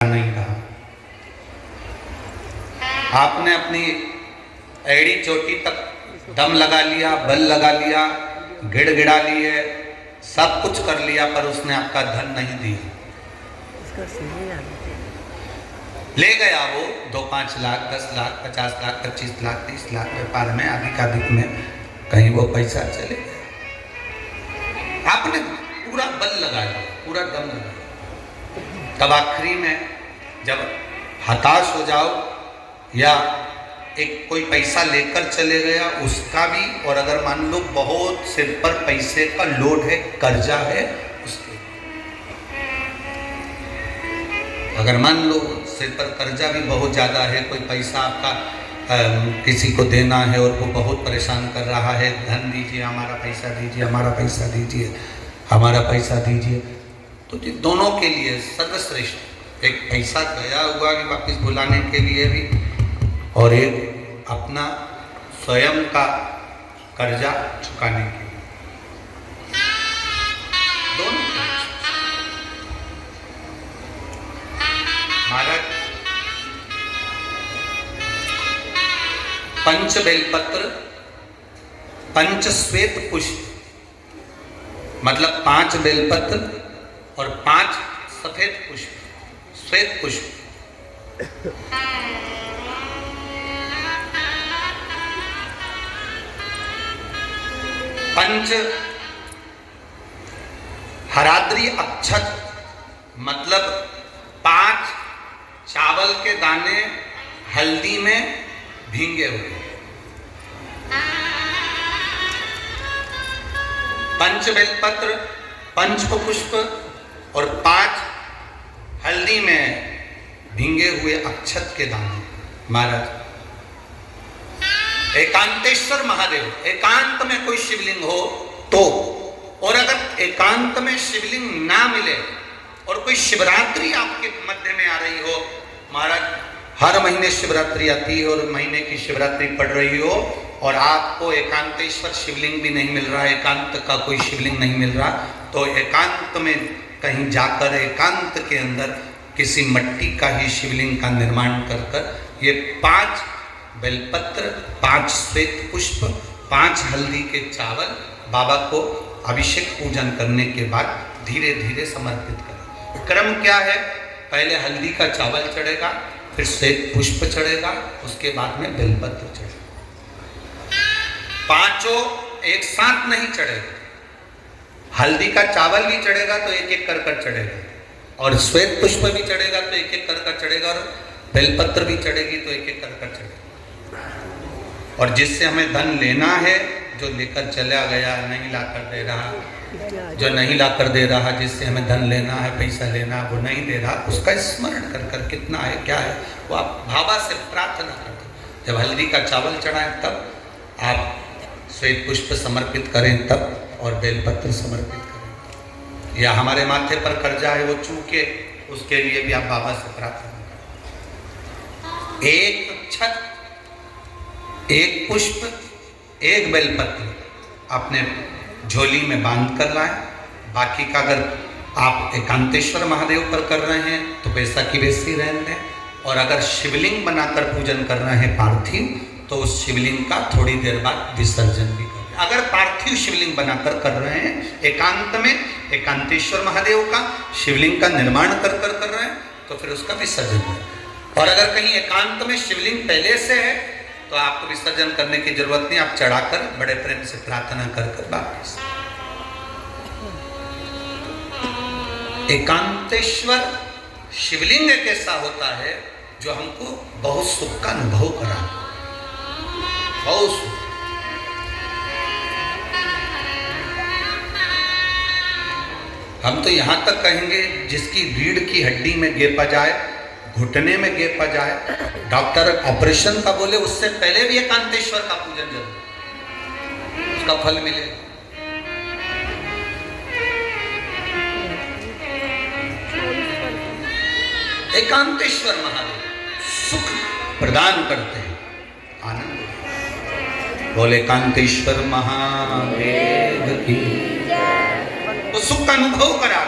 नहीं रहा। आपने अपनी एड़ी चोटी तक दम लगा लिया, बल लगा लिया, गिड़गिड़ा लिए, सब कुछ कर लिया, पर उसने आपका धन नहीं दिया। ले गया वो 2-5 लाख, 10 लाख, 50 लाख, 25 लाख, 30 लाख व्यापार में, अधिक में कहीं वो पैसा चले गया। आपने पूरा बल लगा लिया, पूरा दम लगा लिया। तब आखिरी में जब हताश हो जाओ या एक कोई पैसा लेकर चले गया उसका भी, और अगर मान लो बहुत सिर पर पैसे का लोड है, कर्जा है उसके, अगर मान लो सिर पर कर्जा भी बहुत ज़्यादा है, कोई पैसा आपका किसी को देना है और वो बहुत परेशान कर रहा है, धन दीजिए, हमारा पैसा दीजिए, हमारा पैसा दीजिए, हमारा पैसा दीजिए, तो ये दोनों के लिए सर्वश्रेष्ठ एक पैसा गया हुआ कि वापस बुलाने के लिए भी, और एक अपना स्वयं का कर्जा चुकाने के लिए, दोनों। महाराज पंच बेलपत्र, पंच श्वेत पुष्प, मतलब 5 बेलपत्र और 5 सफेद पुष्प, श्वेत पुष्प, पंच हराद्री अक्षत, मतलब 5 चावल के दाने हल्दी में भींगे हुए, पंच बेलपत्र, पंच पुष्प और 5 हल्दी में भींगे हुए अक्षत के दाने। महाराज एकांतेश्वर महादेव, एकांत में कोई शिवलिंग हो तो, और अगर एकांत में शिवलिंग ना मिले और कोई शिवरात्रि आपके मध्य में आ रही हो, महाराज हर महीने शिवरात्रि आती है और महीने की शिवरात्रि पड़ रही हो और आपको एकांतेश्वर शिवलिंग भी नहीं मिल रहा, एकांत का कोई शिवलिंग नहीं मिल रहा, तो एकांत में कहीं जाकर एकांत के अंदर किसी मिट्टी का ही शिवलिंग का निर्माण कर कर ये 5 बेलपत्र, 5 श्वेत पुष्प, 5 हल्दी के चावल बाबा को अभिषेक पूजन करने के बाद धीरे धीरे समर्पित करें। क्रम क्या है? पहले हल्दी का चावल चढ़ेगा, फिर श्वेत पुष्प चढ़ेगा, उसके बाद में बेलपत्र चढ़ेगा। 5 एक साथ नहीं चढ़ेगा, हल्दी का चावल भी चढ़ेगा तो एक एक कर चढ़ेगा, और श्वेत पुष्प भी चढ़ेगा तो एक एक कर चढ़ेगा, और बेलपत्र भी चढ़ेगी तो एक एक कर चढ़ेगा। और जिससे हमें धन लेना है, जो लेकर चला गया, नहीं ला कर दे रहा, जो नहीं ला कर दे रहा, जिससे हमें धन लेना है, पैसा लेना, वो नहीं दे रहा, उसका स्मरण कर कर कितना है, क्या है, वो आप भावा से प्रार्थना करते। जब हल्दी का चावल चढ़ाएं तब आप श्वेत पुष्प समर्पित करें तब, और बेलपत्र समर्पित करें। या हमारे माथे पर कर्जा है वो चूके, उसके लिए भी आप बाबा से प्रार्थना करें। एक छत, एक पुष्प, एक बेलपत्र अपने झोली में बांध कर लाएं। बाकी का अगर आप एकांतेश्वर महादेव पर कर रहे हैं तो वैसा की वैसी रहने दें, और अगर शिवलिंग बनाकर पूजन कर रहे हैं पार्थिव, तो उस शिवलिंग का थोड़ी देर बाद विसर्जन भी करें। अगर पार्थिव शिवलिंग बनाकर कर रहे हैं, एकांत में एकांतेश्वर महादेव का शिवलिंग का निर्माण कर रहे हैं, तो फिर उसका विसर्जन करें। और अगर कहीं एकांत में शिवलिंग पहले से है तो आपको विसर्जन करने की जरूरत नहीं, आप चढ़ाकर बड़े प्रेम से प्रार्थना कर वापस। एकांतेश्वर शिवलिंग एक ऐसा होता है जो हमको बहुत सुख का अनुभव करा, बहुत सुख। हम तो यहां तक कहेंगे जिसकी रीढ़ की हड्डी में गेपा जाए, घुटने में गेपा जाए, डॉक्टर ऑपरेशन का बोले, उससे पहले भी एकांतेश्वर का पूजन जरूर, उसका फल मिले। एकांतेश्वर महादेव सुख प्रदान करते हैं, आनंद। बोले एकांतेश्वर महादेव की, वो सुख का अनुभव करा।